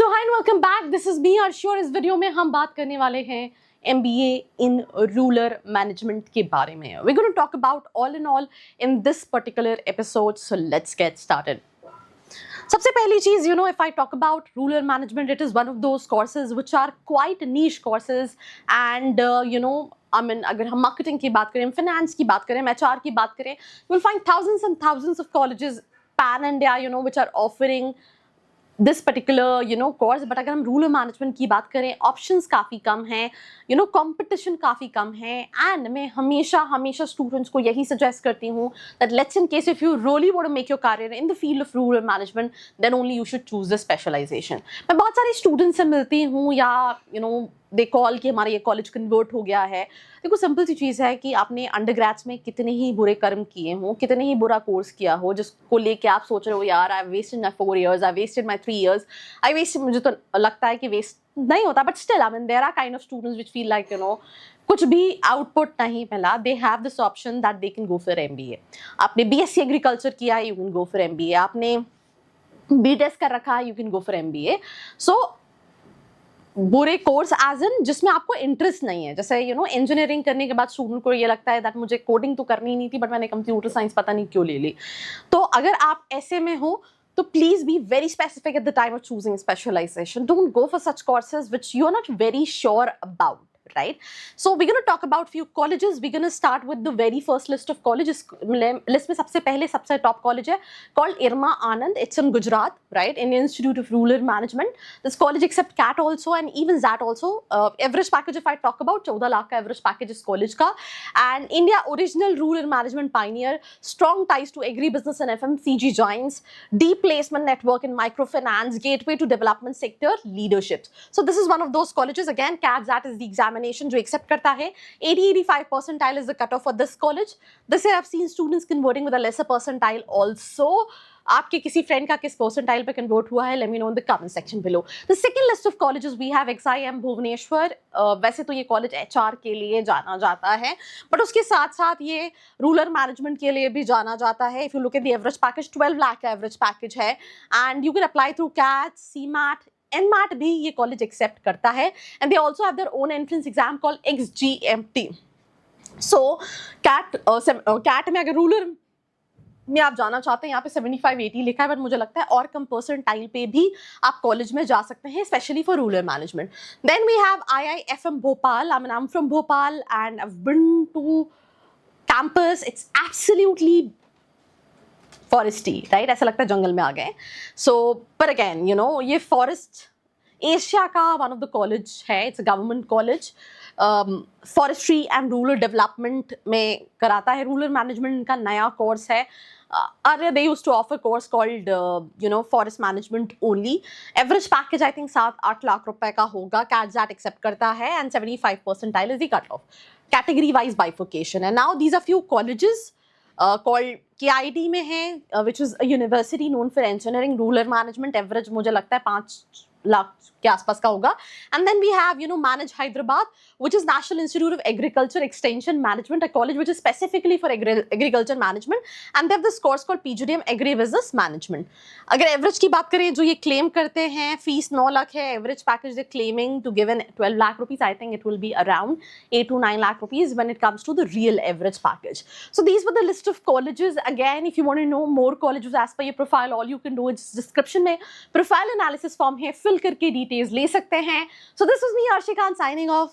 Hello hi and welcome back, this is me Arshi और इस video में हम बात करने वाले हैं MBA इन रूरल मैनेजमेंट के बारे में. We're going to talk about all in all in this particular episode, so let's get started. सबसे पहली चीज, if I talk about rural management, it is one of those courses which are quite niche courses and अगर हम marketing की बात करें, finance की बात करें, HR की बात करें, you will find thousands and thousands of colleges pan India, which are offering this particular course. But अगर हम रूरल मैनेजमेंट की बात करें, ऑप्शंस काफ़ी कम हैं, कंपटीशन काफ़ी कम है. एंड मैं हमेशा स्टूडेंट्स को यही सजेस्ट करती हूँ that let's in case if you really want to make your career in the field of rural management, then only you should choose the specialisation. मैं बहुत सारे स्टूडेंट्स से मिलती हूँ या दे कॉल कि हमारा ये कॉलेज कन्वर्ट हो गया है. देखो, सिंपल सी चीज़ है कि आपने अंडरग्रेड्स में कितने ही बुरे कर्म किए हों, कितने ही बुरा कोर्स किया हो, जिसको लेके आप सोच रहे हो यार I wasted my 4 years, I wasted my 3 years, I wasted. मुझे तो लगता है कि वेस्ट नहीं होता, but still I mean there are kind of students which feel like कुछ भी आउटपुट नहीं मिला, they have this option that they can go for MBA. आपने BSc एग्रीकल्चर किया है, you can go for MBA. आपने BTech कर रखा है, you can go for MBA. सो बुरे कोर्स एज इन जिसमें आपको इंटरेस्ट नहीं है. जैसे इंजीनियरिंग करने के बाद स्टूडेंट को ये लगता है दैट मुझे कोडिंग तो करनी नहीं थी, बट मैंने कंप्यूटर साइंस पता नहीं क्यों ले ली. तो अगर आप ऐसे में हो तो please be very specific at the time of choosing specialization. Don't go for such courses which you are not very sure about. Right? So we're going to talk about few colleges. We're going to start with the very first list of colleges. List में सबसे पहले सबसे top college है called Irma Anand. It's in Gujarat, right? Indian Institute of Rural Management. This college accept CAT also and even ZAT also. Average package if I talk about 14 lakh का average package इस college का. And India original rural management pioneer. Strong ties to agribusiness and FMCG joins. Deep placement network in microfinance. Gateway to development sector leadership. So this is one of those colleges. Again, CAT ZAT is the examination जो accept करता है. 80-85 percentile is the cutoff for this college. This year I've seen students converting with a lesser percentile also. आपके किसी friend का किस percentile पे convert हुआ है, let me know in the comment section below. The second list of colleges we have XIM Bhubaneswar. वैसे तो ये कॉलेज HR के लिए जाना जाता है, बट उसके साथ साथ ये रूरल मैनेजमेंट के लिए भी जाना जाता है. If you look at the average package, 12 lakh का एवरेज पैकेज है and you can apply through CAT, CMAT, NMAT भी ये कॉलेज एक्सेप्ट करता है. And they also have their own entrance exam called XGMT. So CAT में अगर rural में आप जाना चाहते हैं, यहाँ पे 75-80 लिखा है, बट मुझे लगता है और कम परसेंटाइल पे भी आप कॉलेज में जा सकते हैं, specially for rural management. Then we have IIFM Bhopal. I am from Bhopal and I've been to campus. It's absolutely forestry, right? ऐसा लगता है जंगल में आ गए. सो पर अगेन ये फॉरेस्ट एशिया का वन ऑफ द कॉलेज है. It's a government college. Forestry and rural development में कराता है. रूरल मैनेजमेंट का नया कोर्स है. Earlier they used to offer course called forest management only. Average package I think 7-8 lakh रुपए का होगा. CAT ZAT accept करता है and 75 percentile is the cutoff. Category wise bifurcation. And now these are few colleges called KIT में है, which is a university known for engineering rural management. Average मुझे लगता है 5 लाख के आसपास का होगा. And then we have Manage Hyderabad, which is National Institute of Agriculture Extension Management, a college which is specifically for agriculture management, and they have this course called PGDM Agribusiness Management. अगर average की बात करें, जो ये claim करते हैं, fees 9 lakh है. Average package they claiming to give in 12 lakh rupees. I think it will be around 8 to 9 lakh rupees when it comes to the real average package. So these were the list of colleges. Again, if you want to know more colleges as per your profile, all you can do is description में profile analysis form है, fill करके details ले सकते हैं. So this was me Arshi Khan signing off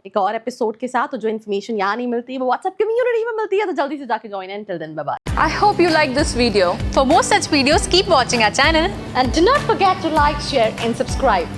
एक और episode के साथ. तो जो इन्फॉर्मेशन यहाँ नहीं मिलती वो WhatsApp कम्युनिटी में मिलती है, तो जल्दी से जाके join. Until then, bye bye. I hope you like this video. For more such videos, keep watching our channel. And do not forget to like, share and subscribe.